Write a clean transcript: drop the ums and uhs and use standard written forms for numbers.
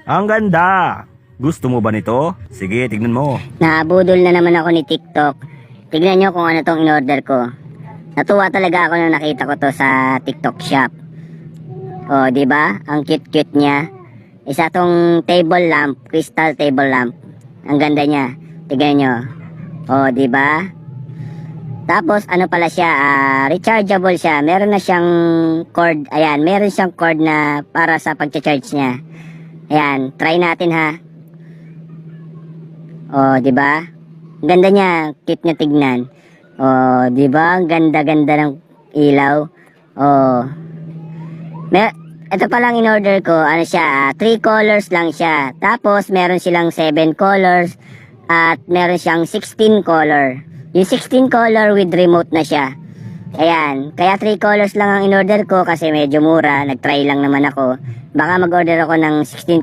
Ang ganda! Gusto mo ba nito? Sige, tignan mo. Nabudol na naman ako ni TikTok. Tignan nyo kung ano tong in-order ko. Natuwa talaga ako nung nakita ko to sa TikTok shop. Oh, di ba? Ang cute-cute niya. Isa tong table lamp, crystal table lamp. Ang ganda niya. Tignan nyo. Oh, di ba? Tapos ano pala siya, rechargeable siya. Meron na siyang cord. Ayan, meron siyang cord na para sa pagcha-charge niya. Ayan, try natin ha. Oh, 'di ba? Ganda niya, cute niya tignan. Oh, 'di ba? Ang ganda-ganda ng ilaw. Oh. Ito pa lang in order ko, ano siya, 3 colors lang siya. Tapos meron silang 7 colors at meron siyang 16 color. Yung 16 color with remote na siya. Ayan, kaya 3 colors lang ang in order ko kasi medyo mura, nag-try lang naman ako. Baka mag-order ako ng 16